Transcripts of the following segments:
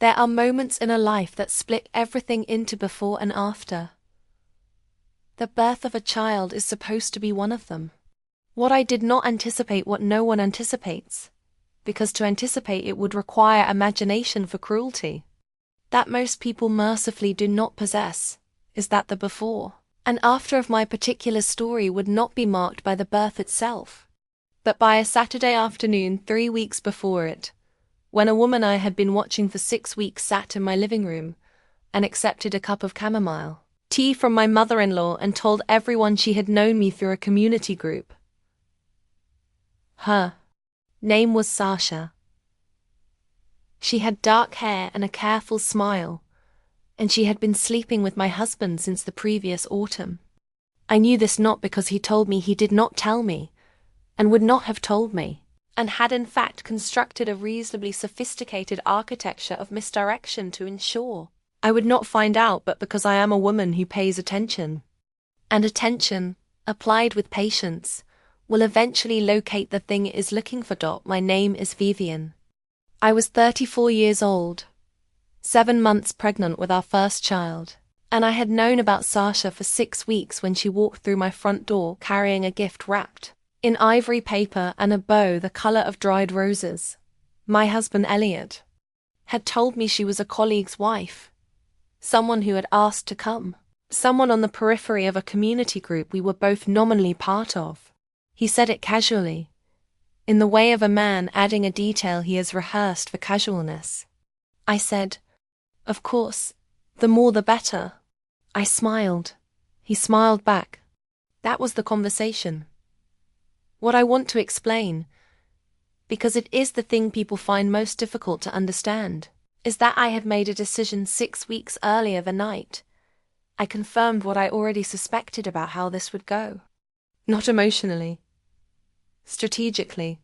There are moments in a life that split everything into before and after. The birth of a child is supposed to be one of them. What I did not anticipate, what no one anticipates, because to anticipate it would require imagination for cruelty, that most people mercifully do not possess, is that the before and after of my particular story would not be marked by the birth itself, but by a Saturday afternoon 3 weeks before it, when a woman I had been watching for 6 weeks sat in my living room and accepted a cup of chamomile tea from my mother-in-law and told everyone she had known me through a community group. Her name was Sasha. She had dark hair and a careful smile, and she had been sleeping with my husband since the previous autumn. I knew this not because he told me he did not tell me, and would not have told me, and had in fact constructed a reasonably sophisticated architecture of misdirection to ensure I would not find out, but because I am a woman who pays attention. And attention, applied with patience, will eventually locate the thing it is looking for. My name is Vivian. I was 34 years old, 7 months pregnant with our first child, and I had known about Sasha for 6 weeks when she walked through my front door carrying a gift wrapped in ivory paper and a bow the color of dried roses. My husband Elliot had told me she was a colleague's wife, someone who had asked to come, someone on the periphery of a community group we were both nominally part of. He said it casually, in the way of a man adding a detail he has rehearsed for casualness. I said, "Of course, the more the better." I smiled. He smiled back. That was the conversation. What I want to explain, because it is the thing people find most difficult to understand, is that I had made a decision 6 weeks earlier the night I confirmed what I already suspected about how this would go. Not emotionally. Strategically.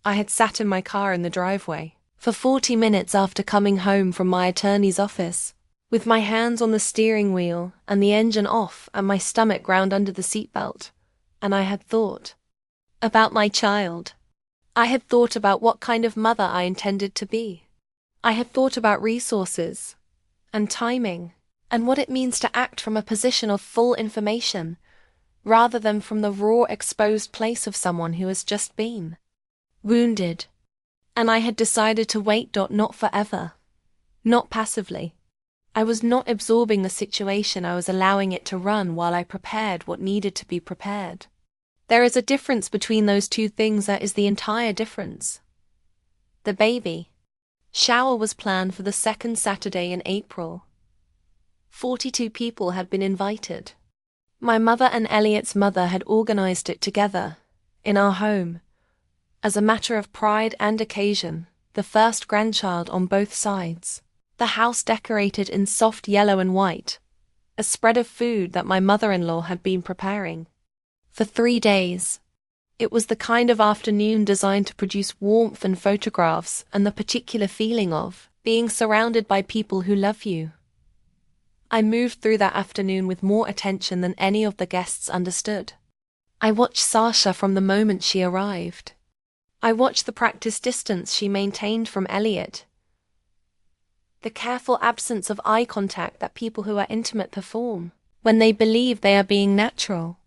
I had sat in my car in the driveway for 40 minutes after coming home from my attorney's office, with my hands on the steering wheel and the engine off and my stomach ground under the seatbelt, and I had thought about my child. I had thought about what kind of mother I intended to be. I had thought about resources and timing and what it means to act from a position of full information rather than from the raw, exposed place of someone who has just been wounded. And I had decided to wait. Not forever. Not passively. I was not absorbing the situation, I was allowing it to run while I prepared what needed to be prepared. There is a difference between those two things, that is the entire difference. The baby shower was planned for the second Saturday in April. 42 people had been invited. My mother and Elliot's mother had organized it together, in our home, as a matter of pride and occasion, the first grandchild on both sides. The house decorated in soft yellow and white, a spread of food that my mother-in-law had been preparing. For 3 days, it was the kind of afternoon designed to produce warmth and photographs and the particular feeling of being surrounded by people who love you. I moved through that afternoon with more attention than any of the guests understood. I watched Sasha from the moment she arrived. I watched the practiced distance she maintained from Elliot, the careful absence of eye contact that people who are intimate perform when they believe they are being natural.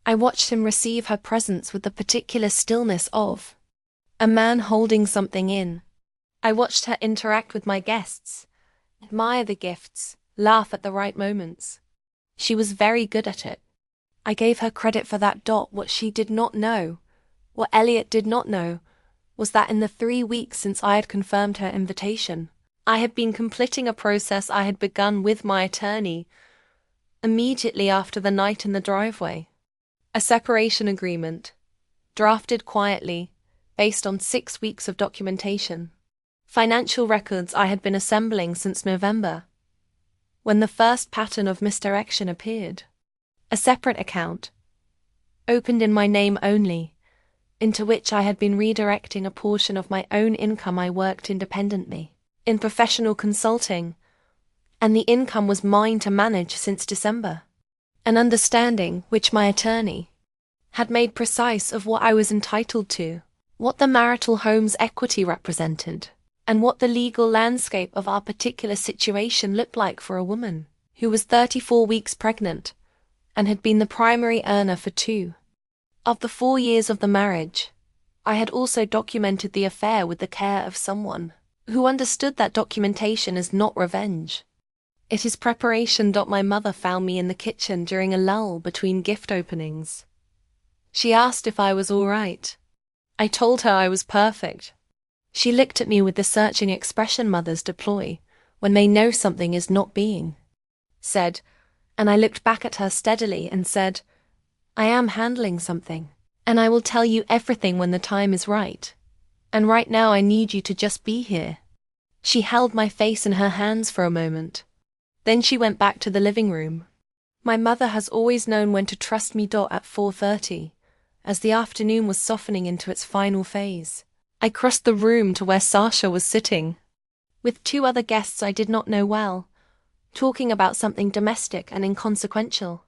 I watched him receive her presence with the particular stillness of a man holding something in. I watched her interact with my guests, admire the gifts, laugh at the right moments. She was very good at it. I gave her credit for that. What she did not know, what Elliot did not know, was that in the 3 weeks since I had confirmed her invitation, I had been completing a process I had begun with my attorney immediately after the night in the driveway. A separation agreement, drafted quietly, based on 6 weeks of documentation. Financial records I had been assembling since November, when the first pattern of misdirection appeared. A separate account, opened in my name only, into which I had been redirecting a portion of my own income. I worked independently in professional consulting, and the income was mine to manage since December. An understanding which my attorney had made precise of what I was entitled to, what the marital home's equity represented, and what the legal landscape of our particular situation looked like for a woman who was 34 weeks pregnant and had been the primary earner for 2 of the 4 years of the marriage. I had also documented the affair with the care of someone who understood that documentation is not revenge. It is preparation. My mother found me in the kitchen during a lull between gift openings. She asked if I was all right. I told her I was perfect. She looked at me with the searching expression mothers deploy when they know something is not being said, and I looked back at her steadily and said, I am handling something, and I will tell you everything when the time is right. And right now I need you to just be here. She held my face in her hands for a moment. Then she went back to the living room. My mother has always known when to trust me. At 4:30, as the afternoon was softening into its final phase, I crossed the room to where Sasha was sitting, with 2 other guests I did not know well, talking about something domestic and inconsequential.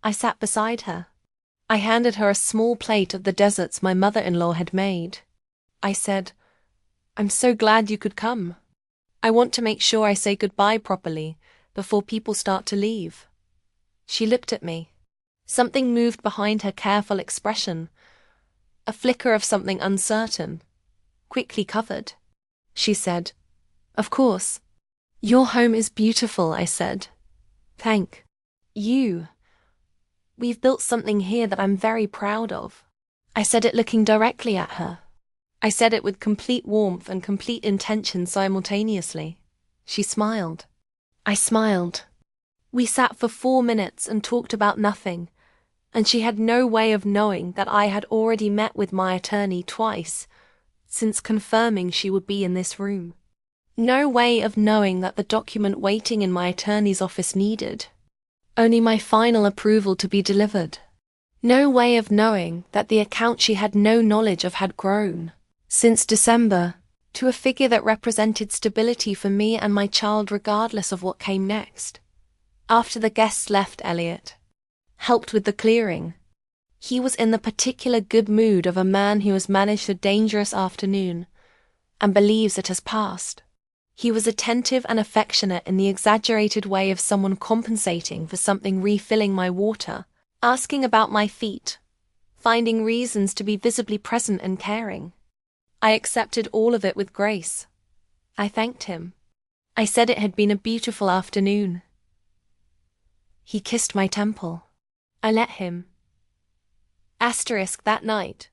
I sat beside her. I handed her a small plate of the desserts my mother-in-law had made. I said, I'm so glad you could come. I want to make sure I say goodbye properly before people start to leave. She looked at me. Something moved behind her careful expression, a flicker of something uncertain, quickly covered. She said, Of course. Your home is beautiful, I said. Thank you. We've built something here that I'm very proud of. I said it looking directly at her. I said it with complete warmth and complete intention simultaneously. She smiled. I smiled. We sat for 4 minutes and talked about nothing, and she had no way of knowing that I had already met with my attorney twice since confirming she would be in this room. No way of knowing that the document waiting in my attorney's office needed only my final approval to be delivered. No way of knowing that the account she had no knowledge of had grown since December to a figure that represented stability for me and my child regardless of what came next. After the guests left, Elliot helped with the clearing. He was in the particular good mood of a man who has managed a dangerous afternoon and believes it has passed. He was attentive and affectionate in the exaggerated way of someone compensating for something, refilling my water, asking about my feet, finding reasons to be visibly present and caring. I accepted all of it with grace. I thanked him. I said it had been a beautiful afternoon. He kissed my temple. I let him. That night,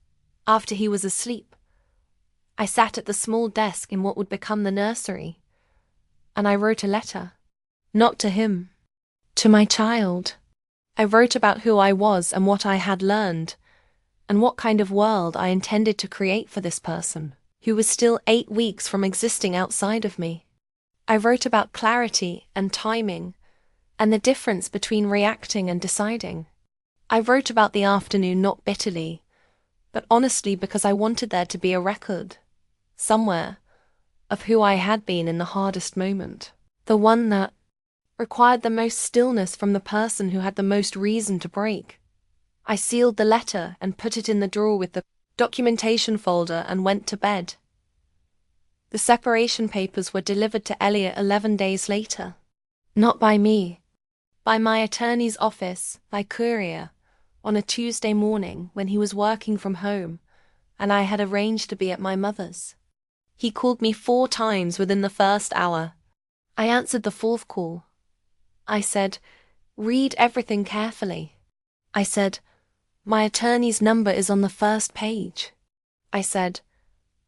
after he was asleep, I sat at the small desk in what would become the nursery, and I wrote a letter. Not to him. To my child. I wrote about who I was and what I had learned, and what kind of world I intended to create for this person, who was still 8 weeks from existing outside of me. I wrote about clarity and timing, and the difference between reacting and deciding. I wrote about the afternoon not bitterly, but honestly, because I wanted there to be a record, somewhere, of who I had been in the hardest moment, the one that required the most stillness from the person who had the most reason to break. I sealed the letter and put it in the drawer with the documentation folder and went to bed. The separation papers were delivered to Elliot 11 days later. Not by me. By my attorney's office, by courier, on a Tuesday morning when he was working from home, and I had arranged to be at my mother's. He called me 4 times within the first hour. I answered the 4th call. I said, read everything carefully. I said, my attorney's number is on the first page. I said,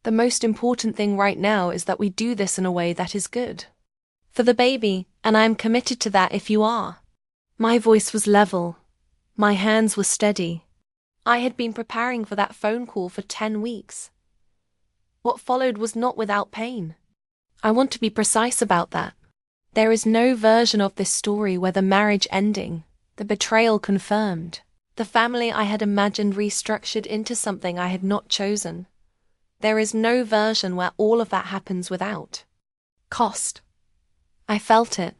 the most important thing right now is that we do this in a way that is good for the baby, and I am committed to that if you are. My voice was level. My hands were steady. I had been preparing for that phone call for 10 weeks. What followed was not without pain. I want to be precise about that. There is no version of this story where the marriage ending, the betrayal confirmed, the family I had imagined restructured into something I had not chosen. There is no version where all of that happens without cost. I felt it.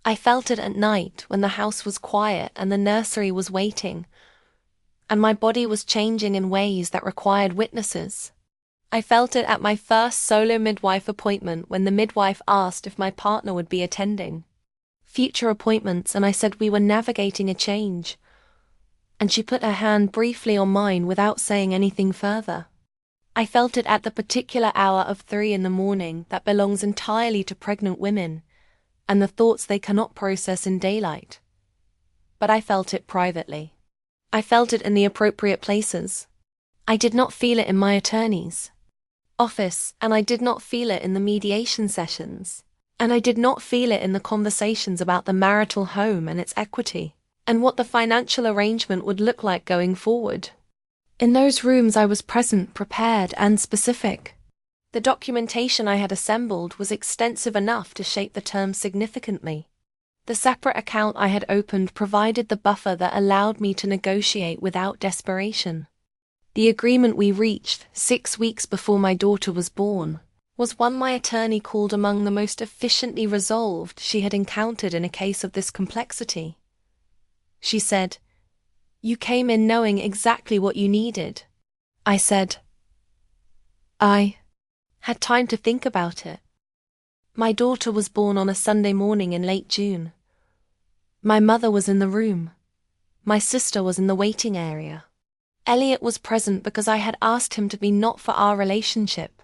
I felt it at night when the house was quiet and the nursery was waiting, and my body was changing in ways that required witnesses. I felt it at my first solo midwife appointment when the midwife asked if my partner would be attending future appointments, and I said we were navigating a change, and she put her hand briefly on mine without saying anything further. I felt it at the particular hour of 3 in the morning that belongs entirely to pregnant women, and the thoughts they cannot process in daylight. But I felt it privately. I felt it in the appropriate places. I did not feel it in my attorney's office, and I did not feel it in the mediation sessions, and I did not feel it in the conversations about the marital home and its equity, and what the financial arrangement would look like going forward. In those rooms I was present, prepared, and specific. The documentation I had assembled was extensive enough to shape the terms significantly. The separate account I had opened provided the buffer that allowed me to negotiate without desperation. The agreement we reached 6 weeks before my daughter was born was one my attorney called among the most efficiently resolved she had encountered in a case of this complexity. She said, "You came in knowing exactly what you needed." I said, "I had time to think about it." My daughter was born on a Sunday morning in late June. My mother was in the room. My sister was in the waiting area. Elliot was present because I had asked him to be not for our relationship,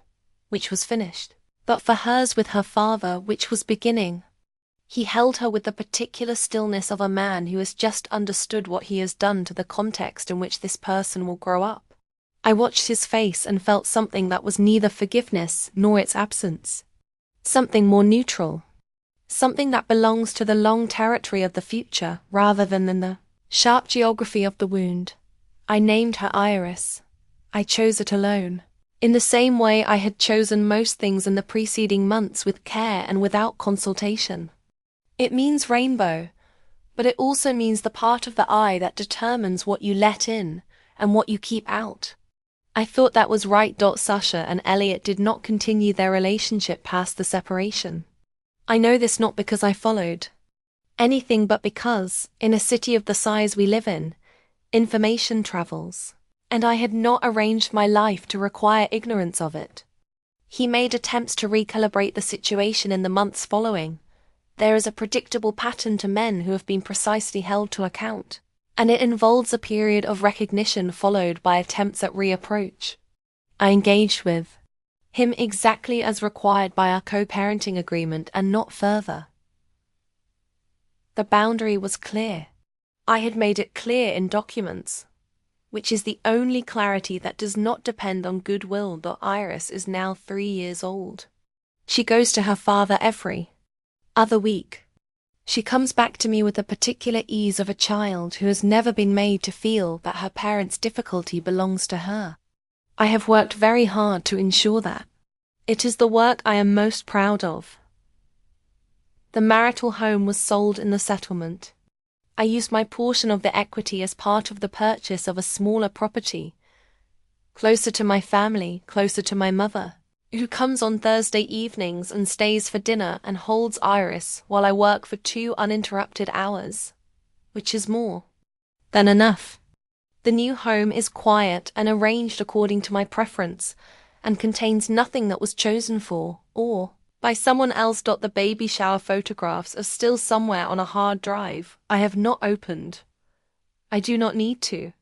which was finished, but for hers with her father, which was beginning. He held her with the particular stillness of a man who has just understood what he has done to the context in which this person will grow up. I watched his face and felt something that was neither forgiveness nor its absence. Something more neutral. Something that belongs to the long territory of the future rather than in the sharp geography of the wound. I named her Iris. I chose it alone, in the same way I had chosen most things in the preceding months, with care and without consultation. It means rainbow, but it also means the part of the eye that determines what you let in and what you keep out. I thought that was right. Sasha and Elliot did not continue their relationship past the separation. I know this not because I followed anything, but because, in a city of the size we live in, information travels, and I had not arranged my life to require ignorance of it. He made attempts to recalibrate the situation in the months following. There is a predictable pattern to men who have been precisely held to account, and it involves a period of recognition followed by attempts at reapproach. I engaged with him exactly as required by our co-parenting agreement and not further. The boundary was clear. I had made it clear in documents, which is the only clarity that does not depend on goodwill. Iris is now 3 years old. She goes to her father every other week. She comes back to me with the particular ease of a child who has never been made to feel that her parents' difficulty belongs to her. I have worked very hard to ensure that. It is the work I am most proud of. The marital home was sold in the settlement. I used my portion of the equity as part of the purchase of a smaller property, closer to my family, closer to my mother, who comes on Thursday evenings and stays for dinner and holds Iris while I work for 2 uninterrupted hours, which is more than enough. The new home is quiet and arranged according to my preference, and contains nothing that was chosen for or by someone else. The baby shower photographs are still somewhere on a hard drive I have not opened. I do not need to.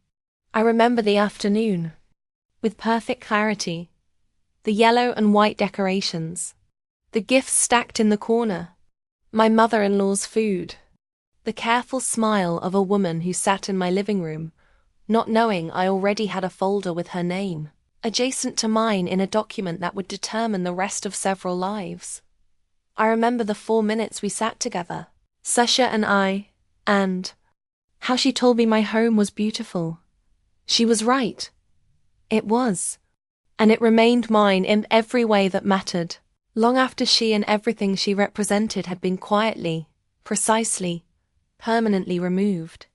I remember the afternoon with perfect clarity. The yellow and white decorations, the gifts stacked in the corner, my mother-in-law's food, the careful smile of a woman who sat in my living room, not knowing I already had a folder with her name adjacent to mine in a document that would determine the rest of several lives. I remember the 4 minutes we sat together, Sasha and I, and how she told me my home was beautiful. She was right. It was. And it remained mine in every way that mattered, long after she and everything she represented had been quietly, precisely, permanently removed.